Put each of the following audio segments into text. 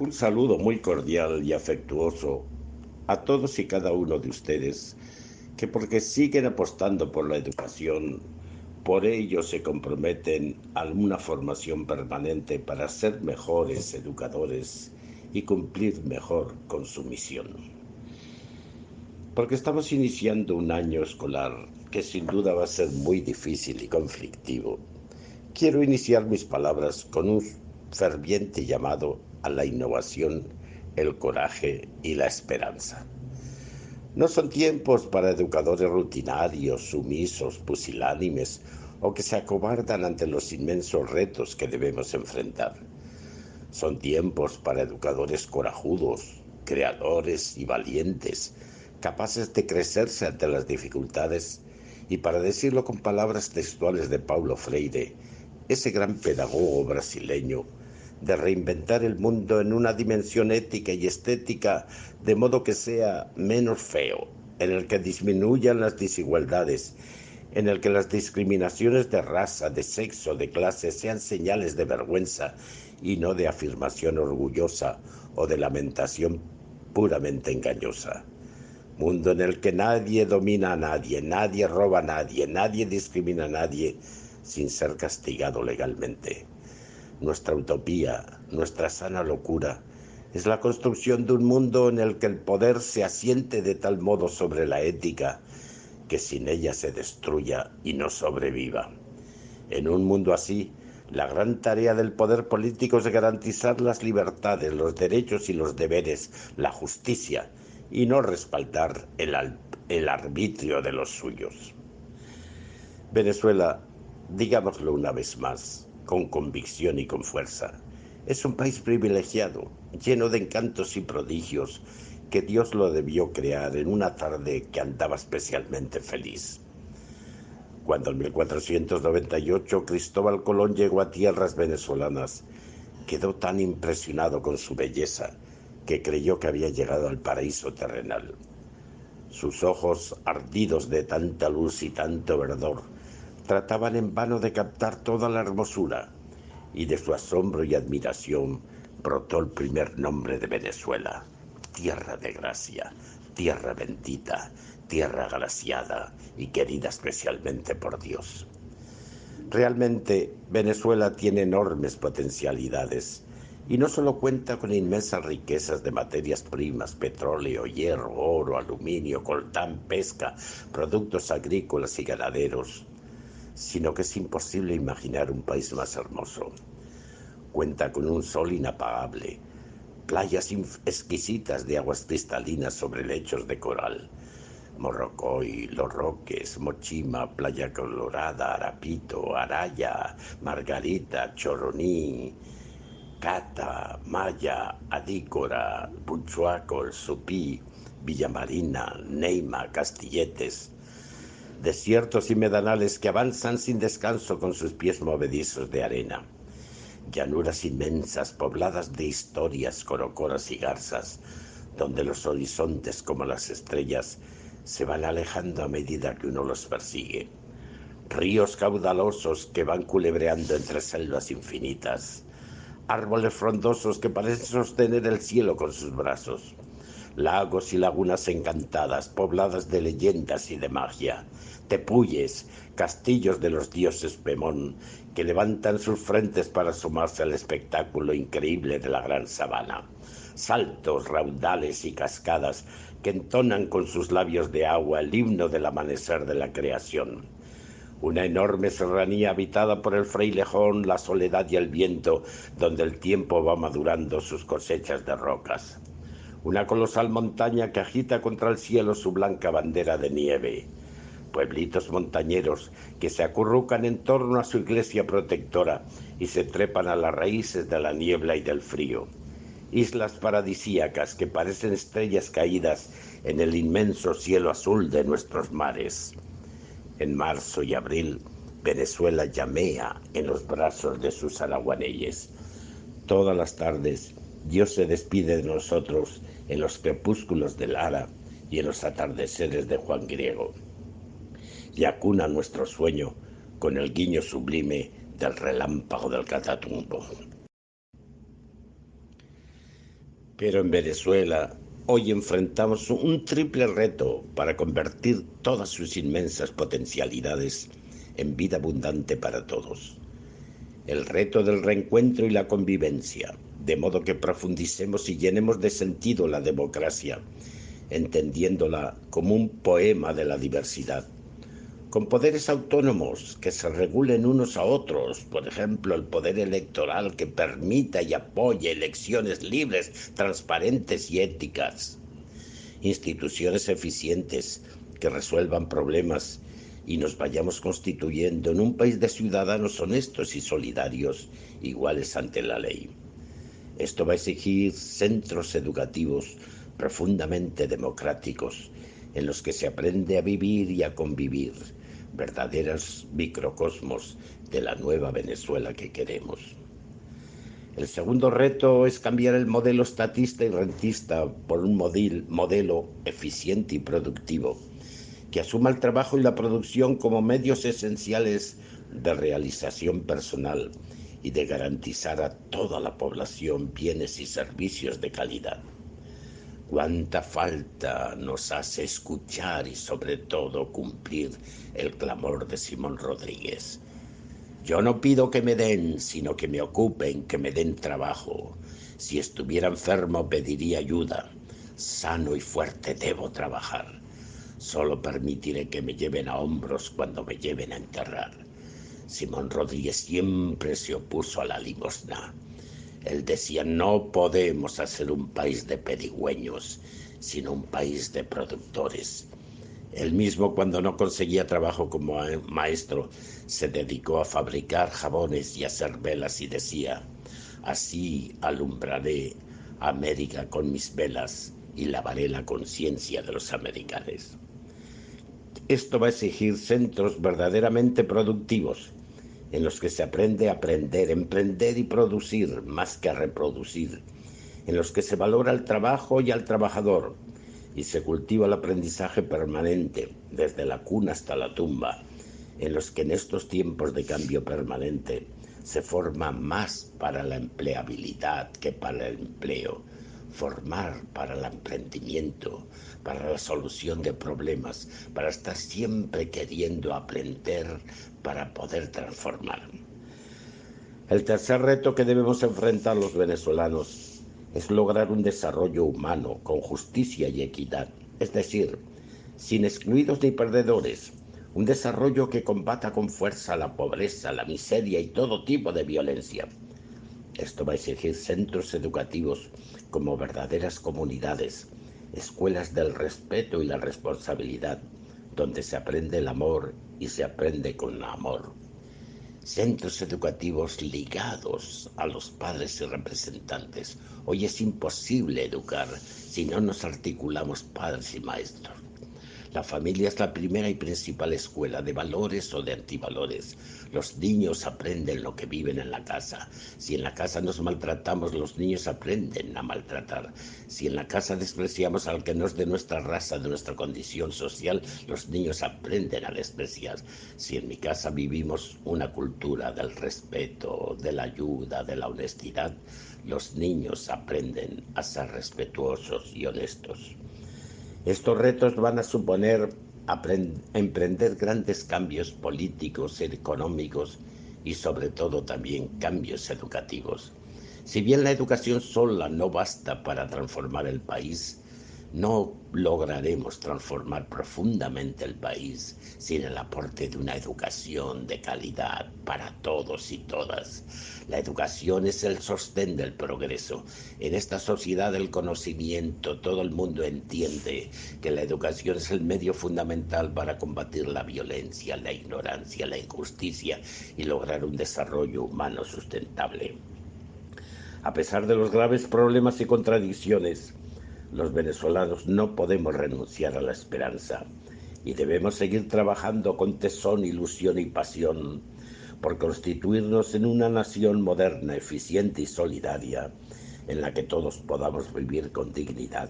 Un saludo muy cordial y afectuoso a todos y cada uno de ustedes que porque siguen apostando por la educación, por ello se comprometen a una formación permanente para ser mejores educadores y cumplir mejor con su misión. Porque estamos iniciando un año escolar que sin duda va a ser muy difícil y conflictivo. Quiero iniciar mis palabras con un ferviente llamado a la innovación, el coraje y la esperanza. No son tiempos para educadores rutinarios, sumisos, pusilánimes o que se acobardan ante los inmensos retos que debemos enfrentar. Son tiempos para educadores corajudos, creadores y valientes, capaces de crecerse ante las dificultades y, para decirlo con palabras textuales de Paulo Freire, ese gran pedagogo brasileño, de reinventar el mundo en una dimensión ética y estética de modo que sea menos feo, en el que disminuyan las desigualdades, en el que las discriminaciones de raza, de sexo, de clase sean señales de vergüenza y no de afirmación orgullosa o de lamentación puramente engañosa. Mundo en el que nadie domina a nadie, nadie roba a nadie, nadie discrimina a nadie sin ser castigado legalmente. Nuestra utopía, nuestra sana locura, es la construcción de un mundo en el que el poder se asiente de tal modo sobre la ética que sin ella se destruya y no sobreviva. En un mundo así, la gran tarea del poder político es garantizar las libertades, los derechos y los deberes, la justicia, y no respaldar el arbitrio de los suyos. Venezuela, digámoslo una vez más, con convicción y con fuerza, es un país privilegiado, lleno de encantos y prodigios, que Dios lo debió crear en una tarde que andaba especialmente feliz. Cuando en 1498 Cristóbal Colón llegó a tierras venezolanas, quedó tan impresionado con su belleza que creyó que había llegado al paraíso terrenal. Sus ojos, ardidos de tanta luz y tanto verdor, trataban en vano de captar toda la hermosura, y de su asombro y admiración brotó el primer nombre de Venezuela: tierra de gracia, tierra bendita, tierra agraciada y querida especialmente por Dios. Realmente Venezuela tiene enormes potencialidades y no solo cuenta con inmensas riquezas de materias primas, petróleo, hierro, oro, aluminio, coltán, pesca, productos agrícolas y ganaderos, sino que es imposible imaginar un país más hermoso. Cuenta con un sol inapagable, playas exquisitas de aguas cristalinas sobre lechos de coral, Morrocoy, Los Roques, Mochima, Playa Colorada, Arapito, Araya, Margarita, Choroní, Cata, Maya, Adícora, Punchuaco, El Supí, Villamarina, Neima, Castilletes, desiertos y medanales que avanzan sin descanso con sus pies movedizos de arena, llanuras inmensas pobladas de historias, corocoras y garzas, donde los horizontes como las estrellas se van alejando a medida que uno los persigue, ríos caudalosos que van culebreando entre selvas infinitas, árboles frondosos que parecen sostener el cielo con sus brazos, lagos y lagunas encantadas, pobladas de leyendas y de magia, tepuyes, castillos de los dioses Pemón, que levantan sus frentes para asomarse al espectáculo increíble de la gran sabana, saltos, raudales y cascadas que entonan con sus labios de agua el himno del amanecer de la creación. Una enorme serranía habitada por el frailejón, la soledad y el viento, donde el tiempo va madurando sus cosechas de rocas. Una colosal montaña que agita contra el cielo su blanca bandera de nieve. Pueblitos montañeros que se acurrucan en torno a su iglesia protectora y se trepan a las raíces de la niebla y del frío. Islas paradisíacas que parecen estrellas caídas en el inmenso cielo azul de nuestros mares. En marzo y abril, Venezuela llamea en los brazos de sus araguaneyes. Todas las tardes, Dios se despide de nosotros en los crepúsculos de Lara y en los atardeceres de Juan Griego, y acuna nuestro sueño con el guiño sublime del relámpago del Catatumbo. Pero en Venezuela hoy enfrentamos un triple reto para convertir todas sus inmensas potencialidades en vida abundante para todos. El reto del reencuentro y la convivencia, de modo que profundicemos y llenemos de sentido la democracia, entendiéndola como un poema de la diversidad, con poderes autónomos que se regulen unos a otros, por ejemplo, el poder electoral que permita y apoye elecciones libres, transparentes y éticas, instituciones eficientes que resuelvan problemas y nos vayamos constituyendo en un país de ciudadanos honestos y solidarios, iguales ante la ley. Esto va a exigir centros educativos profundamente democráticos, en los que se aprende a vivir y a convivir, verdaderos microcosmos de la nueva Venezuela que queremos. El segundo reto es cambiar el modelo estatista y rentista por un modelo eficiente y productivo, que asuma el trabajo y la producción como medios esenciales de realización personal y de garantizar a toda la población bienes y servicios de calidad. Cuánta falta nos hace escuchar y sobre todo cumplir el clamor de Simón Rodríguez. Yo no pido que me den, sino que me ocupen, que me den trabajo. Si estuviera enfermo pediría ayuda. Sano y fuerte debo trabajar. Solo permitiré que me lleven a hombros cuando me lleven a enterrar. Simón Rodríguez siempre se opuso a la limosna. Él decía, no podemos hacer un país de pedigüeños, sino un país de productores. Él mismo, cuando no conseguía trabajo como maestro, se dedicó a fabricar jabones y a hacer velas y decía, así alumbraré América con mis velas y lavaré la conciencia de los americanos. Esto va a exigir centros verdaderamente productivos, en los que se aprende a aprender, emprender y producir más que a reproducir, en los que se valora el trabajo y al trabajador, y se cultiva el aprendizaje permanente, desde la cuna hasta la tumba, en los que en estos tiempos de cambio permanente se forma más para la empleabilidad que para el empleo, formar para el emprendimiento, para la solución de problemas, para estar siempre queriendo aprender para poder transformar. El tercer reto que debemos enfrentar los venezolanos es lograr un desarrollo humano con justicia y equidad, es decir, sin excluidos ni perdedores, un desarrollo que combata con fuerza la pobreza, la miseria y todo tipo de violencia. Esto va a exigir centros educativos como verdaderas comunidades, escuelas del respeto y la responsabilidad, donde se aprende el amor y se aprende con amor. Centros educativos ligados a los padres y representantes. Hoy es imposible educar si no nos articulamos padres y maestros. La familia es la primera y principal escuela de valores o de antivalores. Los niños aprenden lo que viven en la casa. Si en la casa nos maltratamos, los niños aprenden a maltratar. Si en la casa despreciamos al que no es de nuestra raza, de nuestra condición social, los niños aprenden a despreciar. Si en mi casa vivimos una cultura del respeto, de la ayuda, de la honestidad, los niños aprenden a ser respetuosos y honestos. Estos retos van a suponer emprender grandes cambios políticos, económicos y sobre todo también cambios educativos. Si bien la educación sola no basta para transformar el país, no lograremos transformar profundamente el país sin el aporte de una educación de calidad para todos y todas. La educación es el sostén del progreso. En esta sociedad del conocimiento, todo el mundo entiende que la educación es el medio fundamental para combatir la violencia, la ignorancia, la injusticia y lograr un desarrollo humano sustentable. A pesar de los graves problemas y contradicciones, los venezolanos no podemos renunciar a la esperanza y debemos seguir trabajando con tesón, ilusión y pasión por constituirnos en una nación moderna, eficiente y solidaria, en la que todos podamos vivir con dignidad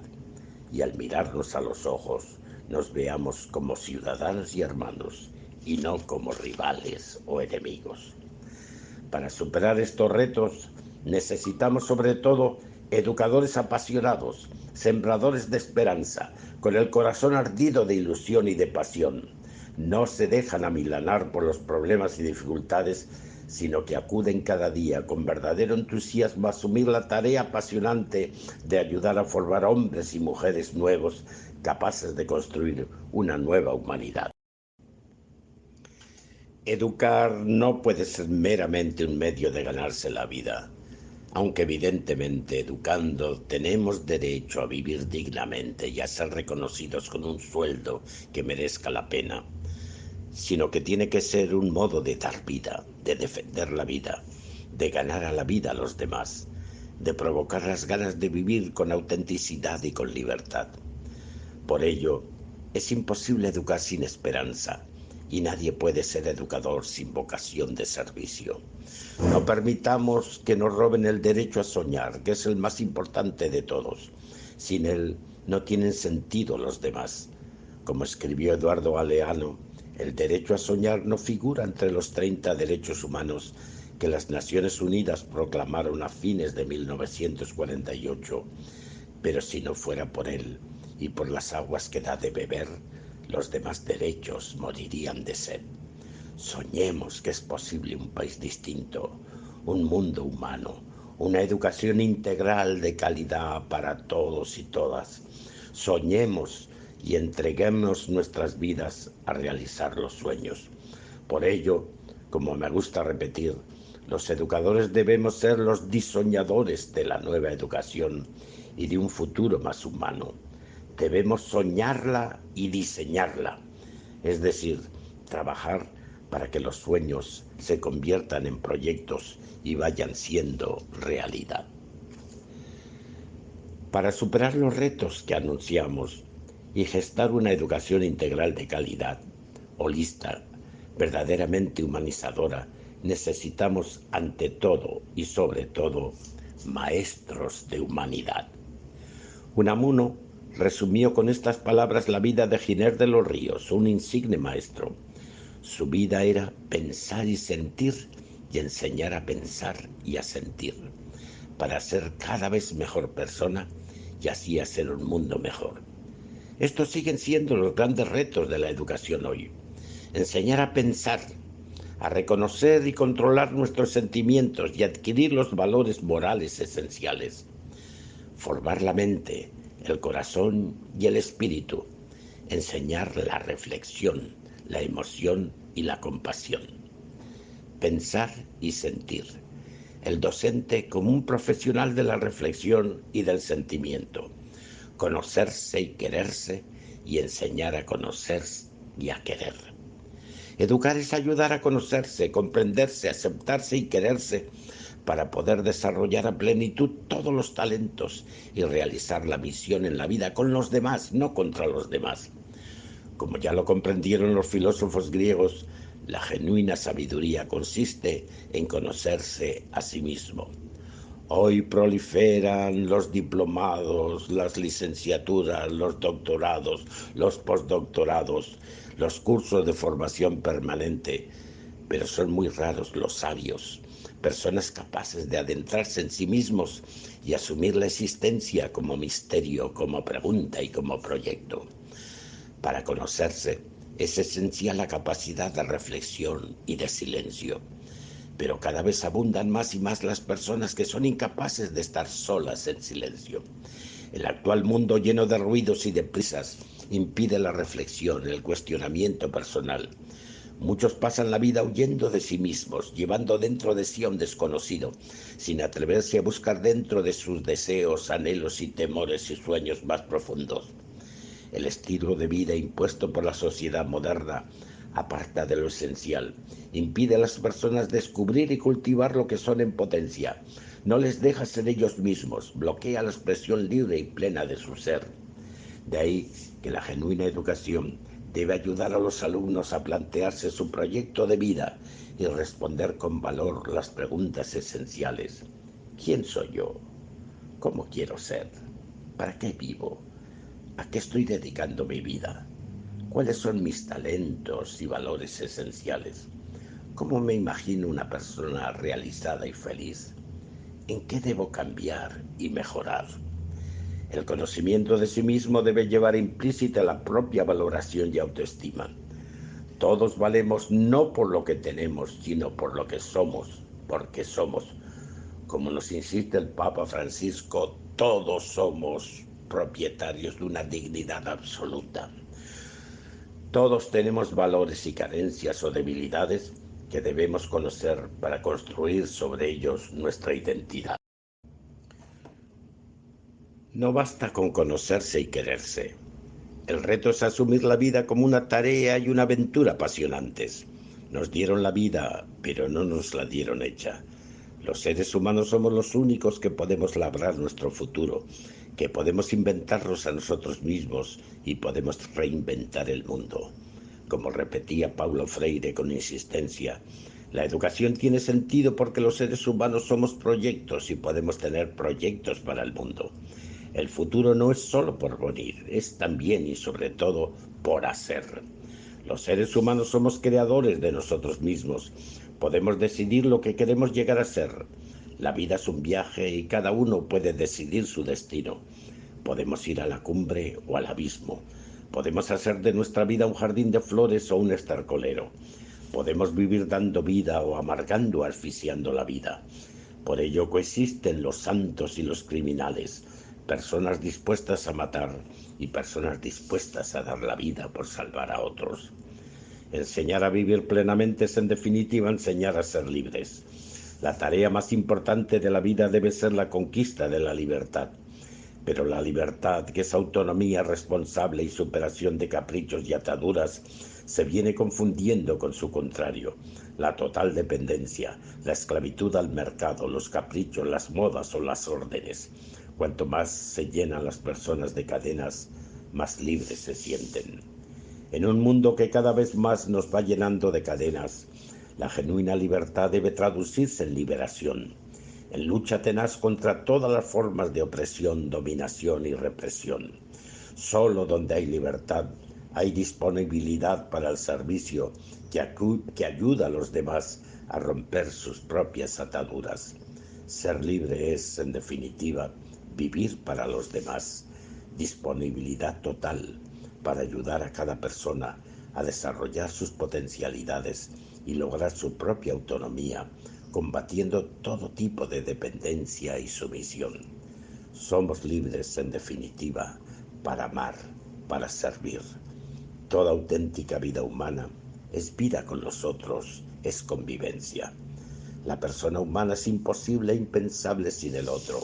y al mirarnos a los ojos nos veamos como ciudadanos y hermanos y no como rivales o enemigos. Para superar estos retos necesitamos sobre todo Educadores apasionados, sembradores de esperanza, con el corazón ardido de ilusión y de pasión. No se dejan amilanar por los problemas y dificultades, sino que acuden cada día con verdadero entusiasmo a asumir la tarea apasionante de ayudar a formar hombres y mujeres nuevos, capaces de construir una nueva humanidad. Educar no puede ser meramente un medio de ganarse la vida, aunque evidentemente educando tenemos derecho a vivir dignamente y a ser reconocidos con un sueldo que merezca la pena, sino que tiene que ser un modo de dar vida, de defender la vida, de ganar a la vida a los demás, de provocar las ganas de vivir con autenticidad y con libertad. Por ello, es imposible educar sin esperanza, y nadie puede ser educador sin vocación de servicio. No permitamos que nos roben el derecho a soñar, que es el más importante de todos. Sin él no tienen sentido los demás. Como escribió Eduardo Galeano, el derecho a soñar no figura entre los 30 derechos humanos que las Naciones Unidas proclamaron a fines de 1948. Pero si no fuera por él y por las aguas que da de beber, los demás derechos morirían de sed. Soñemos que es posible un país distinto, un mundo humano, una educación integral de calidad para todos y todas. Soñemos y entreguemos nuestras vidas a realizar los sueños. Por ello, como me gusta repetir, los educadores debemos ser los diseñadores de la nueva educación y de un futuro más humano. Debemos soñarla y diseñarla, es decir, trabajar para que los sueños se conviertan en proyectos y vayan siendo realidad. Para superar los retos que anunciamos y gestar una educación integral de calidad, holista, verdaderamente humanizadora, necesitamos ante todo y sobre todo maestros de humanidad. Unamuno resumió con estas palabras la vida de Giner de los Ríos, un insigne maestro. Su vida era pensar y sentir y enseñar a pensar y a sentir, para ser cada vez mejor persona y así hacer un mundo mejor. Estos siguen siendo los grandes retos de la educación hoy. Enseñar a pensar, a reconocer y controlar nuestros sentimientos y adquirir los valores morales esenciales. Formar la mente, el corazón y el espíritu. Enseñar la reflexión, la emoción y la compasión. Pensar y sentir. El docente como un profesional de la reflexión y del sentimiento. Conocerse y quererse y enseñar a conocer y a querer. Educar es ayudar a conocerse, comprenderse, aceptarse y quererse para poder desarrollar a plenitud todos los talentos y realizar la misión en la vida con los demás, no contra los demás. Como ya lo comprendieron los filósofos griegos, la genuina sabiduría consiste en conocerse a sí mismo. Hoy proliferan los diplomados, las licenciaturas, los doctorados, los postdoctorados, los cursos de formación permanente, pero son muy raros los sabios, personas capaces de adentrarse en sí mismos y asumir la existencia como misterio, como pregunta y como proyecto. Para conocerse es esencial la capacidad de reflexión y de silencio. Pero cada vez abundan más y más las personas que son incapaces de estar solas en silencio. El actual mundo lleno de ruidos y de prisas impide la reflexión, el cuestionamiento personal. Muchos pasan la vida huyendo de sí mismos, llevando dentro de sí a un desconocido, sin atreverse a buscar dentro de sus deseos, anhelos y temores y sueños más profundos. El estilo de vida impuesto por la sociedad moderna aparta de lo esencial, impide a las personas descubrir y cultivar lo que son en potencia, no les deja ser ellos mismos, bloquea la expresión libre y plena de su ser. De ahí que la genuina educación debe ayudar a los alumnos a plantearse su proyecto de vida y responder con valor las preguntas esenciales. ¿Quién soy yo? ¿Cómo quiero ser? ¿Para qué vivo? ¿A qué estoy dedicando mi vida? ¿Cuáles son mis talentos y valores esenciales? ¿Cómo me imagino una persona realizada y feliz? ¿En qué debo cambiar y mejorar? El conocimiento de sí mismo debe llevar implícita la propia valoración y autoestima. Todos valemos no por lo que tenemos, sino por lo que somos, porque somos. Como nos insiste el Papa Francisco, todos somos propietarios de una dignidad absoluta. Todos tenemos valores y carencias o debilidades que debemos conocer para construir sobre ellos nuestra identidad. No basta con conocerse y quererse. El reto es asumir la vida como una tarea y una aventura apasionantes. Nos dieron la vida, pero no nos la dieron hecha. Los seres humanos somos los únicos que podemos labrar nuestro futuro, que podemos inventarnos a nosotros mismos y podemos reinventar el mundo. Como repetía Paulo Freire con insistencia, la educación tiene sentido porque los seres humanos somos proyectos y podemos tener proyectos para el mundo. El futuro no es solo por venir, es también y sobre todo por hacer. Los seres humanos somos creadores de nosotros mismos. Podemos decidir lo que queremos llegar a ser. La vida es un viaje y cada uno puede decidir su destino. Podemos ir a la cumbre o al abismo. Podemos hacer de nuestra vida un jardín de flores o un estercolero. Podemos vivir dando vida o amargando o asfixiando la vida. Por ello coexisten los santos y los criminales, personas dispuestas a matar y personas dispuestas a dar la vida por salvar a otros. Enseñar a vivir plenamente es en definitiva enseñar a ser libres. La tarea más importante de la vida debe ser la conquista de la libertad. Pero la libertad, que es autonomía responsable y superación de caprichos y ataduras, se viene confundiendo con su contrario, la total dependencia, la esclavitud al mercado, los caprichos, las modas o las órdenes. Cuanto más se llenan las personas de cadenas, más libres se sienten. En un mundo que cada vez más nos va llenando de cadenas, la genuina libertad debe traducirse en liberación, en lucha tenaz contra todas las formas de opresión, dominación y represión. Solo donde hay libertad hay disponibilidad para el servicio que ayuda a los demás a romper sus propias ataduras. Ser libre es, en definitiva, vivir para los demás, disponibilidad total para ayudar a cada persona a desarrollar sus potencialidades y lograr su propia autonomía, combatiendo todo tipo de dependencia y sumisión. Somos libres, en definitiva, para amar, para servir. Toda auténtica vida humana es vida con los otros, es convivencia. La persona humana es imposible e impensable sin el otro.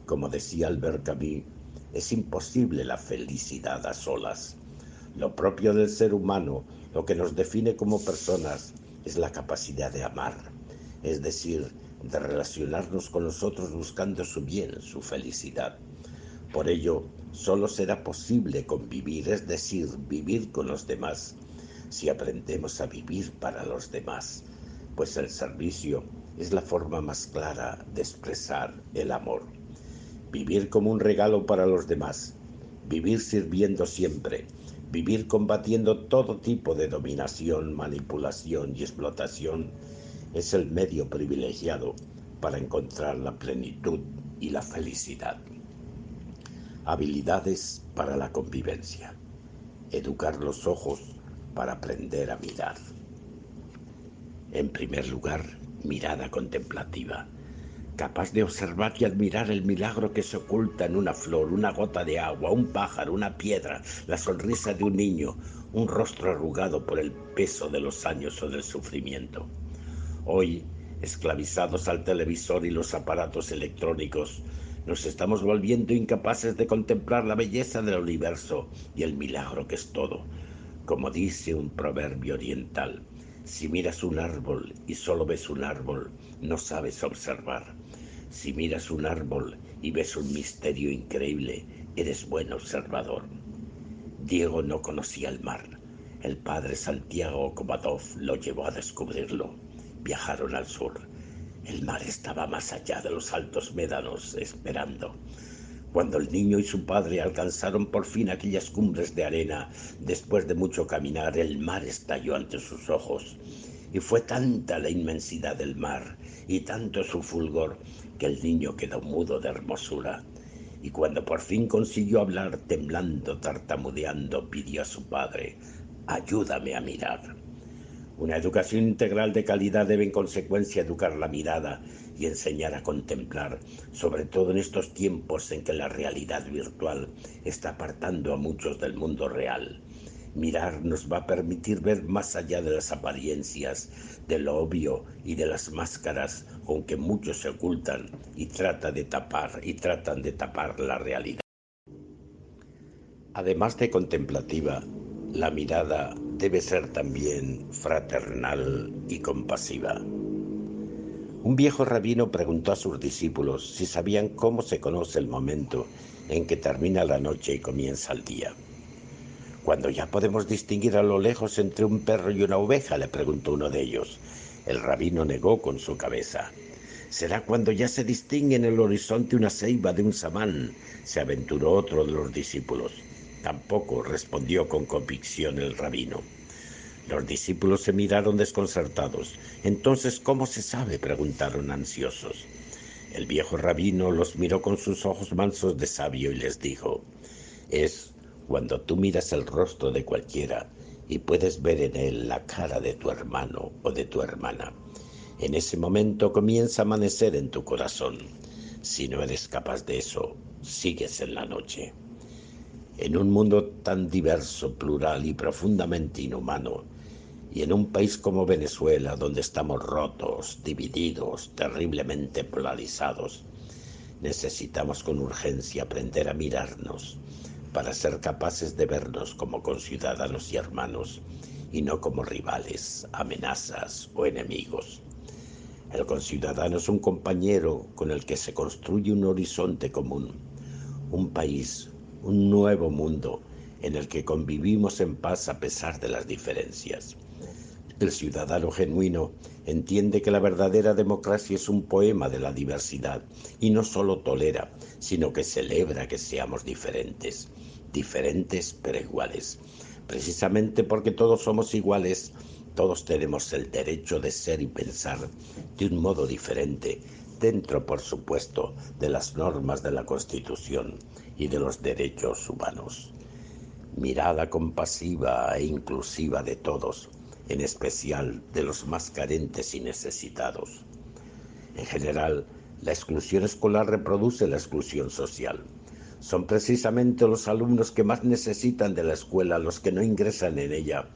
Como decía Albert Camus, es imposible la felicidad a solas. Lo propio del ser humano, lo que nos define como personas, es la capacidad de amar, es decir, de relacionarnos con los otros buscando su bien, su felicidad. Por ello, solo será posible convivir, es decir, vivir con los demás, si aprendemos a vivir para los demás, pues el servicio es la forma más clara de expresar el amor. Vivir como un regalo para los demás, vivir sirviendo siempre, vivir combatiendo todo tipo de dominación, manipulación y explotación, es el medio privilegiado para encontrar la plenitud y la felicidad. Habilidades para la convivencia. Educar los ojos para aprender a mirar. En primer lugar, mirada contemplativa, capaz de observar y admirar el milagro que se oculta en una flor, una gota de agua, un pájaro, una piedra, la sonrisa de un niño, un rostro arrugado por el peso de los años o del sufrimiento. Hoy, esclavizados al televisor y los aparatos electrónicos, nos estamos volviendo incapaces de contemplar la belleza del universo y el milagro que es todo. Como dice un proverbio oriental, si miras un árbol y solo ves un árbol, no sabes observar. Si miras un árbol y ves un misterio increíble, eres buen observador. Diego no conocía el mar. El padre Santiago Komadov lo llevó a descubrirlo. Viajaron al sur. El mar estaba más allá de los altos médanos, esperando. Cuando el niño y su padre alcanzaron por fin aquellas cumbres de arena, después de mucho caminar, el mar estalló ante sus ojos. Y fue tanta la inmensidad del mar y tanto su fulgor que el niño quedó mudo de hermosura. Y cuando por fin consiguió hablar, temblando, tartamudeando, pidió a su padre: ayúdame a mirar. Una educación integral de calidad debe en consecuencia educar la mirada y enseñar a contemplar, sobre todo en estos tiempos en que la realidad virtual está apartando a muchos del mundo real. Mirar nos va a permitir ver más allá de las apariencias, de lo obvio y de las máscaras con que muchos se ocultan y tratan de tapar la realidad. Además de contemplativa, la mirada debe ser también fraternal y compasiva. Un viejo rabino preguntó a sus discípulos si sabían cómo se conoce el momento en que termina la noche y comienza el día. Cuando ya podemos distinguir a lo lejos entre un perro y una oveja, le preguntó uno de ellos. El rabino negó con su cabeza. Será cuando ya se distingue en el horizonte una ceiba de un samán, se aventuró otro de los discípulos. Tampoco, respondió con convicción el rabino. Los discípulos se miraron desconcertados. Entonces, ¿cómo se sabe?, preguntaron ansiosos. El viejo rabino los miró con sus ojos mansos de sabio y les dijo: es cuando tú miras el rostro de cualquiera y puedes ver en él la cara de tu hermano o de tu hermana. En ese momento comienza a amanecer en tu corazón. Si no eres capaz de eso, sigues en la noche. En un mundo tan diverso, plural y profundamente inhumano, y en un país como Venezuela, donde estamos rotos, divididos, terriblemente polarizados, necesitamos con urgencia aprender a mirarnos para ser capaces de vernos como conciudadanos y hermanos y no como rivales, amenazas o enemigos. El conciudadano es un compañero con el que se construye un horizonte común, un país, un nuevo mundo en el que convivimos en paz a pesar de las diferencias. El ciudadano genuino entiende que la verdadera democracia es un poema de la diversidad y no solo tolera, sino que celebra que seamos diferentes, diferentes pero iguales. Precisamente porque todos somos iguales, todos tenemos el derecho de ser y pensar de un modo diferente, dentro, por supuesto, de las normas de la Constitución y de los derechos humanos. Mirada compasiva e inclusiva de todos, en especial de los más carentes y necesitados. En general, la exclusión escolar reproduce la exclusión social. Son precisamente los alumnos que más necesitan de la escuela los que no ingresan en ella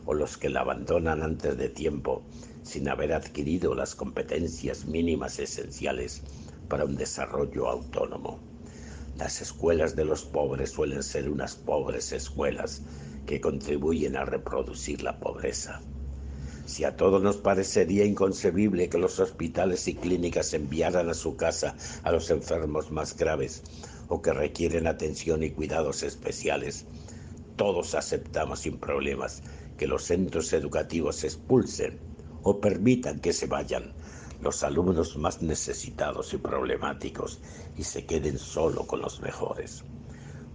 o los que la abandonan antes de tiempo, sin haber adquirido las competencias mínimas esenciales para un desarrollo autónomo. Las escuelas de los pobres suelen ser unas pobres escuelas que contribuyen a reproducir la pobreza. Si a todos nos parecería inconcebible que los hospitales y clínicas enviaran a su casa a los enfermos más graves o que requieren atención y cuidados especiales, todos aceptamos sin problemas que los centros educativos expulsen o permitan que se vayan los alumnos más necesitados y problemáticos y se queden solo con los mejores.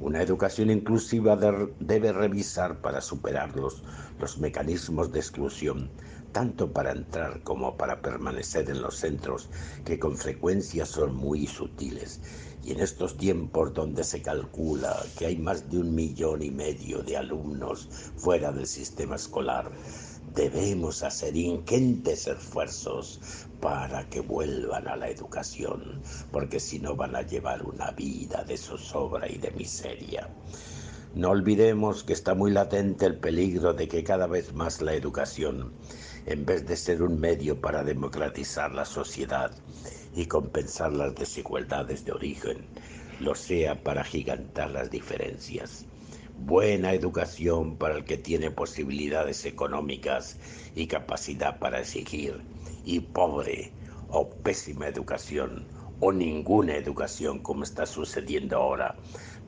Una educación inclusiva debe revisar para superar los mecanismos de exclusión, tanto para entrar como para permanecer en los centros, que con frecuencia son muy sutiles. Y en estos tiempos donde se calcula que hay más de 1,5 millones de alumnos fuera del sistema escolar, debemos hacer ingentes esfuerzos para que vuelvan a la educación, porque si no van a llevar una vida de zozobra y de miseria. No olvidemos que está muy latente el peligro de que cada vez más la educación, en vez de ser un medio para democratizar la sociedad y compensar las desigualdades de origen, lo sea para agigantar las diferencias. Buena educación para el que tiene posibilidades económicas y capacidad para exigir, y pobre o pésima educación o ninguna educación, como está sucediendo ahora,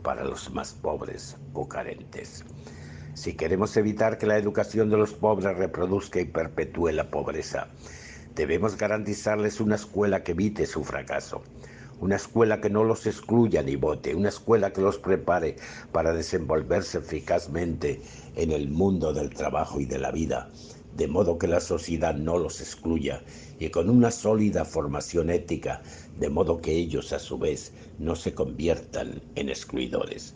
para los más pobres o carentes. Si queremos evitar que la educación de los pobres reproduzca y perpetúe la pobreza, debemos garantizarles una escuela que evite su fracaso, una escuela que no los excluya ni vote, una escuela que los prepare para desenvolverse eficazmente en el mundo del trabajo y de la vida, de modo que la sociedad no los excluya, y con una sólida formación ética, de modo que ellos a su vez no se conviertan en excluidores.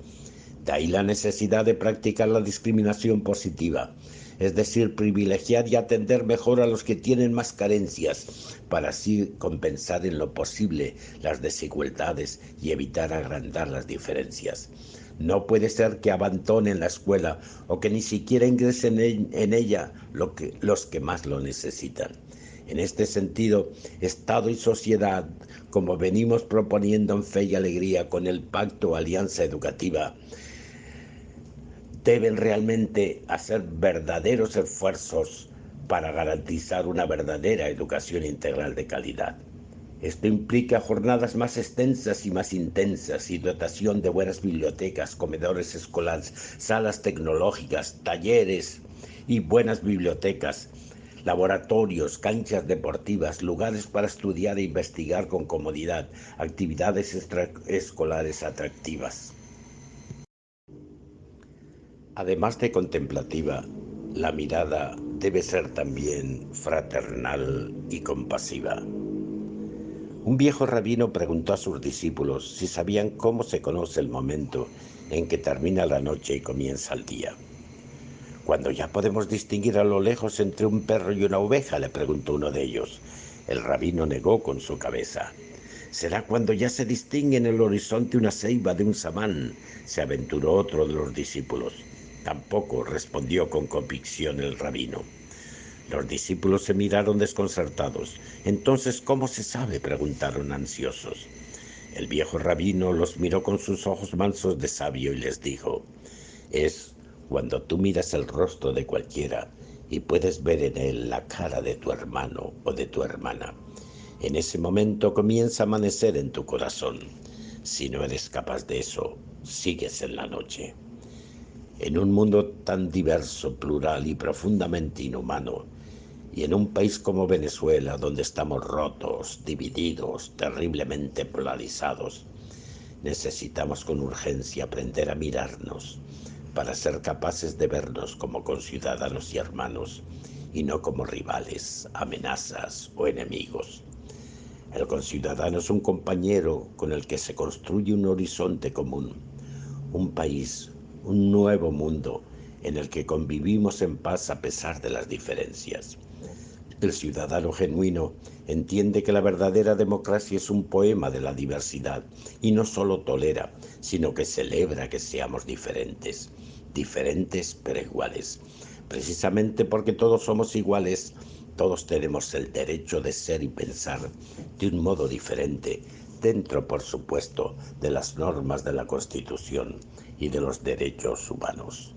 De ahí la necesidad de practicar la discriminación positiva, es decir, privilegiar y atender mejor a los que tienen más carencias, para así compensar en lo posible las desigualdades y evitar agrandar las diferencias. No puede ser que abandonen la escuela o que ni siquiera ingresen en ella los que más lo necesitan. En este sentido, Estado y sociedad, como venimos proponiendo en Fe y Alegría con el Pacto Alianza Educativa, deben realmente hacer verdaderos esfuerzos para garantizar una verdadera educación integral de calidad. Esto implica jornadas más extensas y más intensas y dotación de buenas bibliotecas, comedores escolares, salas tecnológicas, talleres y buenas bibliotecas, laboratorios, canchas deportivas, lugares para estudiar e investigar con comodidad, actividades extraescolares atractivas. Además de contemplativa, la mirada debe ser también fraternal y compasiva. Un viejo rabino preguntó a sus discípulos si sabían cómo se conoce el momento en que termina la noche y comienza el día. Cuando ya podemos distinguir a lo lejos entre un perro y una oveja, le preguntó uno de ellos. El rabino negó con su cabeza. Será cuando ya se distingue en el horizonte una ceiba de un samán, se aventuró otro de los discípulos. Tampoco, respondió con convicción el rabino. Los discípulos se miraron desconcertados. Entonces, ¿cómo se sabe?, preguntaron ansiosos. El viejo rabino los miró con sus ojos mansos de sabio y les dijo: es cuando tú miras el rostro de cualquiera y puedes ver en él la cara de tu hermano o de tu hermana. En ese momento comienza a amanecer en tu corazón. Si no eres capaz de eso, sigues en la noche. En un mundo tan diverso, plural y profundamente inhumano, y en un país como Venezuela, donde estamos rotos, divididos, terriblemente polarizados, necesitamos con urgencia aprender a mirarnos para ser capaces de vernos como conciudadanos y hermanos y no como rivales, amenazas o enemigos. El conciudadano es un compañero con el que se construye un horizonte común, un país, un nuevo mundo en el que convivimos en paz a pesar de las diferencias. El ciudadano genuino entiende que la verdadera democracia es un poema de la diversidad y no solo tolera, sino que celebra que seamos diferentes, diferentes pero iguales. Precisamente porque todos somos iguales, todos tenemos el derecho de ser y pensar de un modo diferente, dentro, por supuesto, de las normas de la Constitución y de los derechos humanos.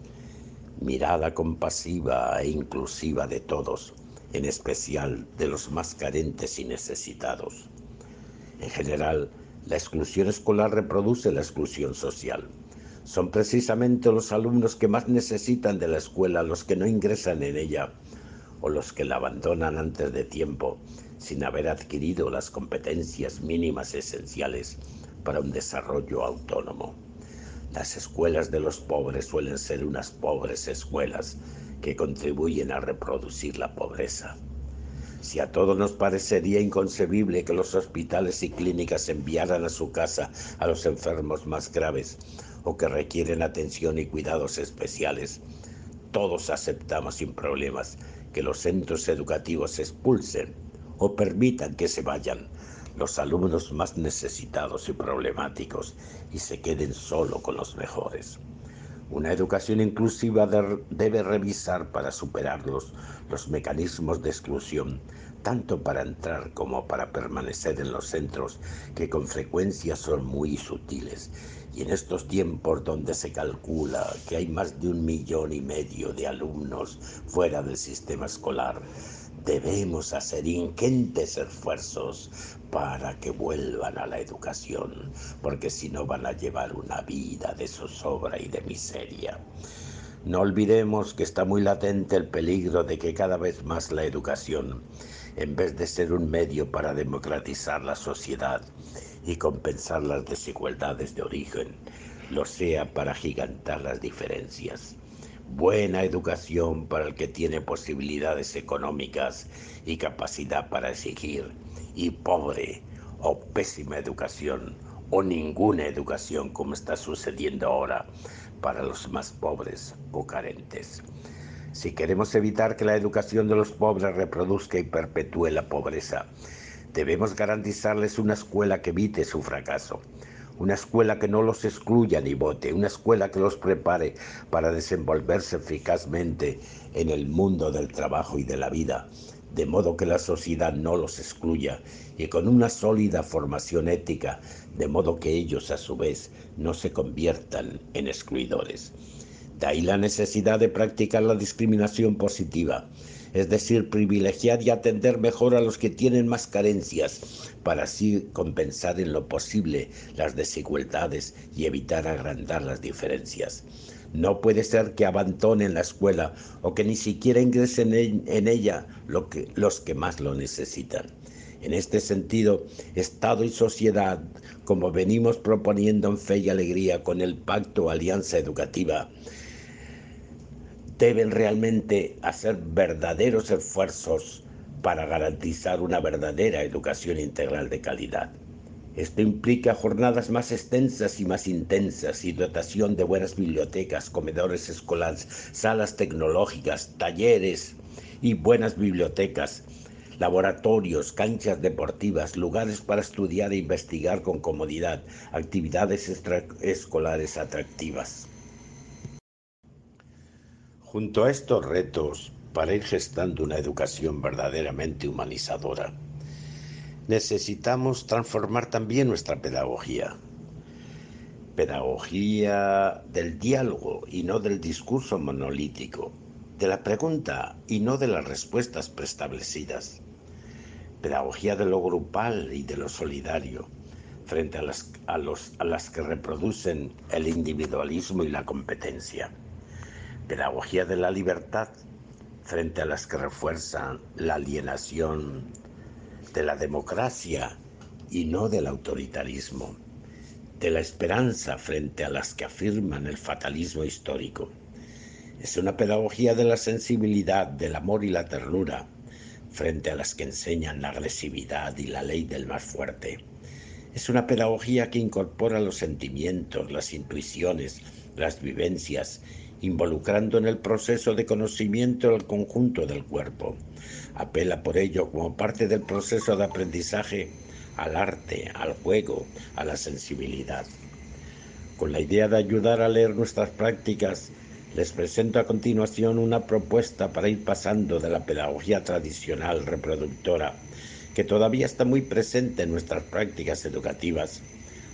Mirada compasiva e inclusiva de todos, en especial de los más carentes y necesitados. En general, la exclusión escolar reproduce la exclusión social. Son precisamente los alumnos que más necesitan de la escuela los que no ingresan en ella, o los que la abandonan antes de tiempo, sin haber adquirido las competencias mínimas esenciales para un desarrollo autónomo. Las escuelas de los pobres suelen ser unas pobres escuelas que contribuyen a reproducir la pobreza. Si a todos nos parecería inconcebible que los hospitales y clínicas enviaran a su casa a los enfermos más graves o que requieren atención y cuidados especiales, todos aceptamos sin problemas que los centros educativos expulsen o permitan que se vayan los alumnos más necesitados y problemáticos y se queden solo con los mejores. Una educación inclusiva debe revisar para superar los mecanismos de exclusión, tanto para entrar como para permanecer en los centros, que con frecuencia son muy sutiles. Y en estos tiempos donde se calcula que hay más de 1,5 millones de alumnos fuera del sistema escolar, debemos hacer ingentes esfuerzos para que vuelvan a la educación, porque si no van a llevar una vida de zozobra y de miseria. No olvidemos que está muy latente el peligro de que cada vez más la educación, en vez de ser un medio para democratizar la sociedad y compensar las desigualdades de origen, lo sea para agigantar las diferencias. buena educación para el que tiene posibilidades económicas y capacidad para exigir, y pobre o pésima educación o ninguna educación, como está sucediendo ahora para los más pobres o carentes. Si queremos evitar que la educación de los pobres reproduzca y perpetúe la pobreza, debemos garantizarles una escuela que evite su fracaso, una escuela que no los excluya ni vote, una escuela que los prepare para desenvolverse eficazmente en el mundo del trabajo y de la vida, de modo que la sociedad no los excluya, y con una sólida formación ética, de modo que ellos a su vez no se conviertan en excluidores. De ahí la necesidad de practicar la discriminación positiva, es decir, privilegiar y atender mejor a los que tienen más carencias, para así compensar en lo posible las desigualdades y evitar agrandar las diferencias. No puede ser que abandonen la escuela o que ni siquiera ingresen en ella los que más lo necesitan. En este sentido, Estado y sociedad, como venimos proponiendo en Fe y Alegría con el Pacto Alianza Educativa, deben realmente hacer verdaderos esfuerzos para garantizar una verdadera educación integral de calidad. Esto implica jornadas más extensas y más intensas y dotación de buenas bibliotecas, comedores escolares, salas tecnológicas, talleres y buenas bibliotecas, laboratorios, canchas deportivas, lugares para estudiar e investigar con comodidad, actividades extraescolares atractivas. Junto a estos retos, para ir gestando una educación verdaderamente humanizadora, necesitamos transformar también nuestra pedagogía. Pedagogía del diálogo y no del discurso monolítico, de la pregunta y no de las respuestas preestablecidas. Pedagogía de lo grupal y de lo solidario, frente a las que reproducen el individualismo y la competencia. Pedagogía de la libertad, frente a las que refuerzan la alienación de la democracia y no del autoritarismo, de la esperanza frente a las que afirman el fatalismo histórico. Es una pedagogía de la sensibilidad, del amor y la ternura, frente a las que enseñan la agresividad y la ley del más fuerte. Es una pedagogía que incorpora los sentimientos, las intuiciones, las vivencias, involucrando en el proceso de conocimiento el conjunto del cuerpo. Apela por ello, como parte del proceso de aprendizaje, al arte, al juego, a la sensibilidad. Con la idea de ayudar a leer nuestras prácticas, les presento a continuación una propuesta para ir pasando de la pedagogía tradicional reproductora, que todavía está muy presente en nuestras prácticas educativas,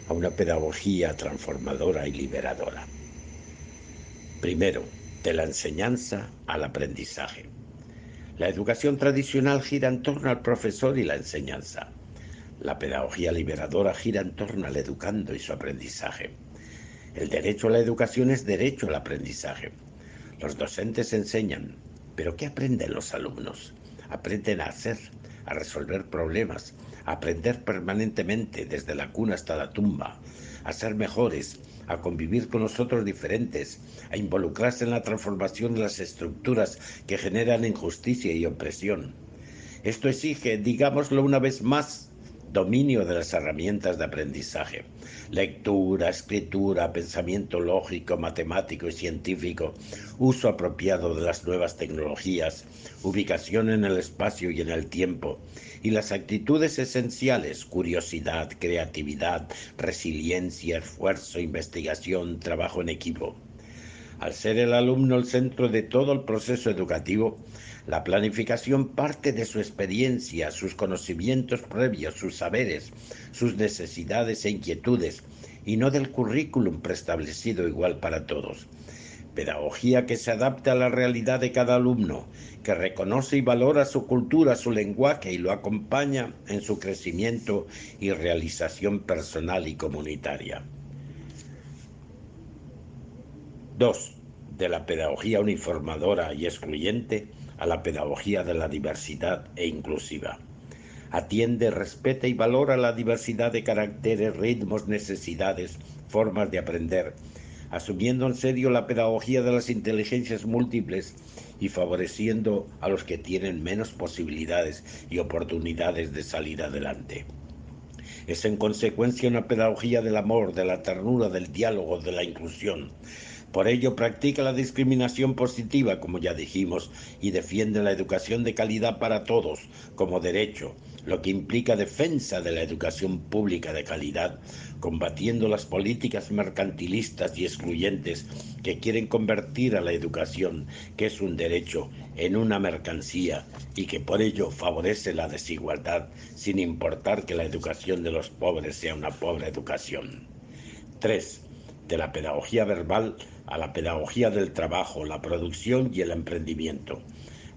a una pedagogía transformadora y liberadora. Primero, de la enseñanza al aprendizaje. La educación tradicional gira en torno al profesor y la enseñanza. La pedagogía liberadora gira en torno al educando y su aprendizaje. El derecho a la educación es derecho al aprendizaje. Los docentes enseñan, pero ¿qué aprenden los alumnos? Aprenden a hacer, a resolver problemas, a aprender permanentemente desde la cuna hasta la tumba, a ser mejores, a convivir con los otros diferentes, a involucrarse en la transformación de las estructuras que generan injusticia y opresión. Esto exige, digámoslo una vez más, dominio de las herramientas de aprendizaje, lectura, escritura, pensamiento lógico, matemático y científico, uso apropiado de las nuevas tecnologías, ubicación en el espacio y en el tiempo, y las actitudes esenciales: curiosidad, creatividad, resiliencia, esfuerzo, investigación, trabajo en equipo. Al ser el alumno el centro de todo el proceso educativo, la planificación parte de su experiencia, sus conocimientos previos, sus saberes, sus necesidades e inquietudes, y no del currículum preestablecido igual para todos. Pedagogía que se adapta a la realidad de cada alumno, que reconoce y valora su cultura, su lenguaje y lo acompaña en su crecimiento y realización personal y comunitaria. 2. De la pedagogía uniformadora y excluyente a la pedagogía de la diversidad e inclusiva. Atiende, respeta y valora la diversidad de caracteres, ritmos, necesidades, formas de aprender, asumiendo en serio la pedagogía de las inteligencias múltiples y favoreciendo a los que tienen menos posibilidades y oportunidades de salir adelante. Es en consecuencia una pedagogía del amor, de la ternura, del diálogo, de la inclusión. Por ello practica la discriminación positiva, como ya dijimos, y defiende la educación de calidad para todos como derecho, lo que implica defensa de la educación pública de calidad, combatiendo las políticas mercantilistas y excluyentes que quieren convertir a la educación, que es un derecho, en una mercancía y que por ello favorece la desigualdad, sin importar que la educación de los pobres sea una pobre educación. 3. De la pedagogía verbal a la pedagogía del trabajo, la producción y el emprendimiento.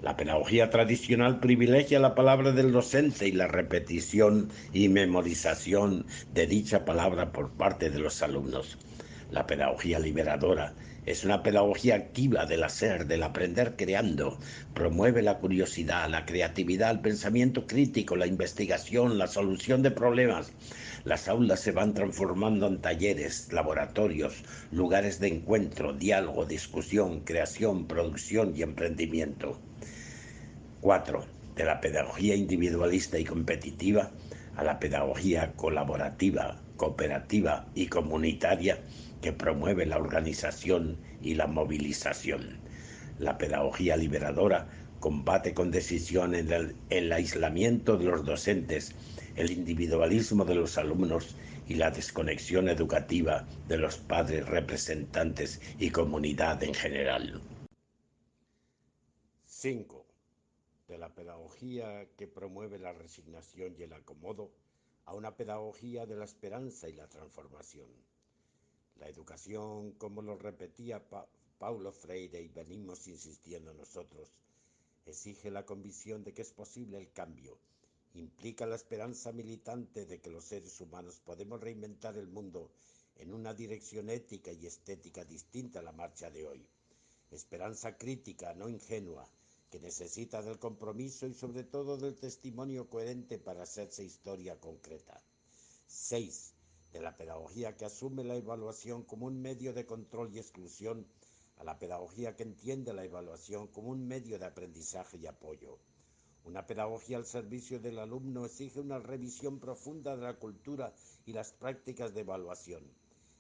La pedagogía tradicional privilegia la palabra del docente y la repetición y memorización de dicha palabra por parte de los alumnos. La pedagogía liberadora es una pedagogía activa del hacer, del aprender creando. Promueve la curiosidad, la creatividad, el pensamiento crítico, la investigación, la solución de problemas. Las aulas se van transformando en talleres, laboratorios, lugares de encuentro, diálogo, discusión, creación, producción y emprendimiento. 4. De la pedagogía individualista y competitiva a la pedagogía colaborativa, cooperativa y comunitaria que promueve la organización y la movilización. La pedagogía liberadora combate con decisión el aislamiento de los docentes, el individualismo de los alumnos y la desconexión educativa de los padres, representantes y comunidad en general. 5. De la pedagogía que promueve la resignación y el acomodo a una pedagogía de la esperanza y la transformación. La educación, como lo repetía Paulo Freire y venimos insistiendo nosotros, exige la convicción de que es posible el cambio, implica la esperanza militante de que los seres humanos podemos reinventar el mundo en una dirección ética y estética distinta a la marcha de hoy. Esperanza crítica, no ingenua, que necesita del compromiso y sobre todo del testimonio coherente para hacerse historia concreta. 6. De la pedagogía que asume la evaluación como un medio de control y exclusión a la pedagogía que entiende la evaluación como un medio de aprendizaje y apoyo. Una pedagogía al servicio del alumno exige una revisión profunda de la cultura y las prácticas de evaluación.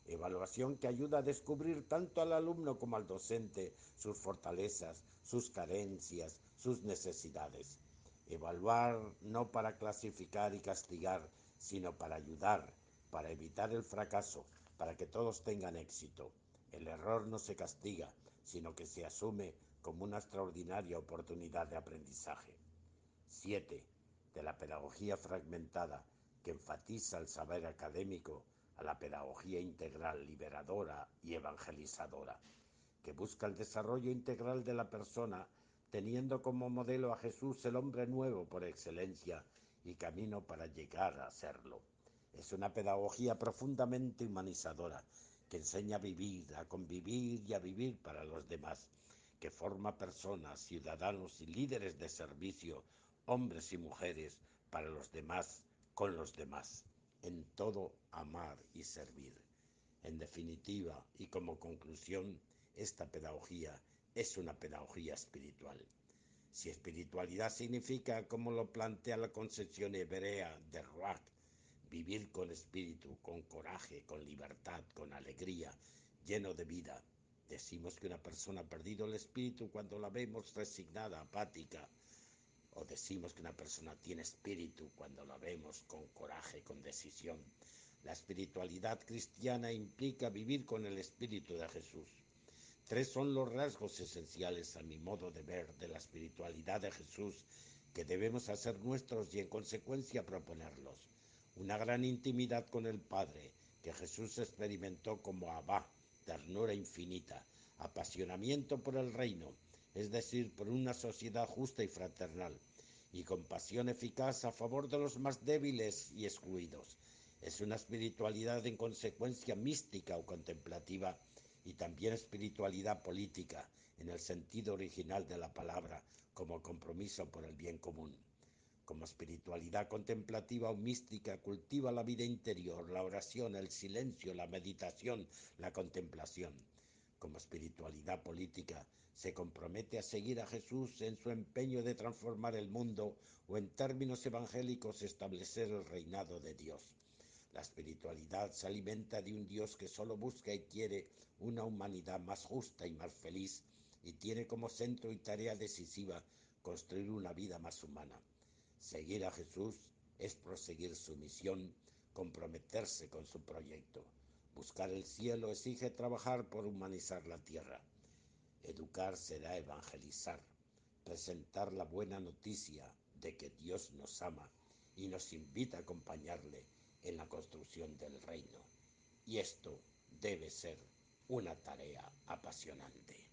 Evaluación que ayuda a descubrir tanto al alumno como al docente sus fortalezas, sus carencias, sus necesidades. Evaluar no para clasificar y castigar, sino para ayudar, para evitar el fracaso, para que todos tengan éxito. El error no se castiga, sino que se asume como una extraordinaria oportunidad de aprendizaje. 7. De la pedagogía fragmentada que enfatiza el saber académico a la pedagogía integral, liberadora y evangelizadora, que busca el desarrollo integral de la persona, teniendo como modelo a Jesús, el hombre nuevo por excelencia y camino para llegar a serlo. Es una pedagogía profundamente humanizadora, que enseña a vivir, a convivir y a vivir para los demás, que forma personas, ciudadanos y líderes de servicio, hombres y mujeres, para los demás, con los demás, en todo amar y servir. En definitiva, y como conclusión, esta pedagogía es una pedagogía espiritual. Si espiritualidad significa, como lo plantea la concepción hebrea de Ruach, vivir con espíritu, con coraje, con libertad, con alegría, lleno de vida, decimos que una persona ha perdido el espíritu cuando la vemos resignada, apática, o decimos que una persona tiene espíritu cuando la vemos con coraje, con decisión. La espiritualidad cristiana implica vivir con el espíritu de Jesús. 3 son los rasgos esenciales, a mi modo de ver, de la espiritualidad de Jesús que debemos hacer nuestros y en consecuencia proponerlos. Una gran intimidad con el Padre, que Jesús experimentó como Abba, ternura infinita, apasionamiento por el reino, es decir, por una sociedad justa y fraternal, y compasión eficaz a favor de los más débiles y excluidos. Es una espiritualidad en consecuencia mística o contemplativa, y también espiritualidad política, en el sentido original de la palabra, como compromiso por el bien común. Como espiritualidad contemplativa o mística, cultiva la vida interior, la oración, el silencio, la meditación, la contemplación. Como espiritualidad política, se compromete a seguir a Jesús en su empeño de transformar el mundo o, en términos evangélicos, establecer el reinado de Dios. La espiritualidad se alimenta de un Dios que solo busca y quiere una humanidad más justa y más feliz, y tiene como centro y tarea decisiva construir una vida más humana. Seguir a Jesús es proseguir su misión, comprometerse con su proyecto. Buscar el cielo exige trabajar por humanizar la tierra. Educar será evangelizar, presentar la buena noticia de que Dios nos ama y nos invita a acompañarle en la construcción del reino. Y esto debe ser una tarea apasionante.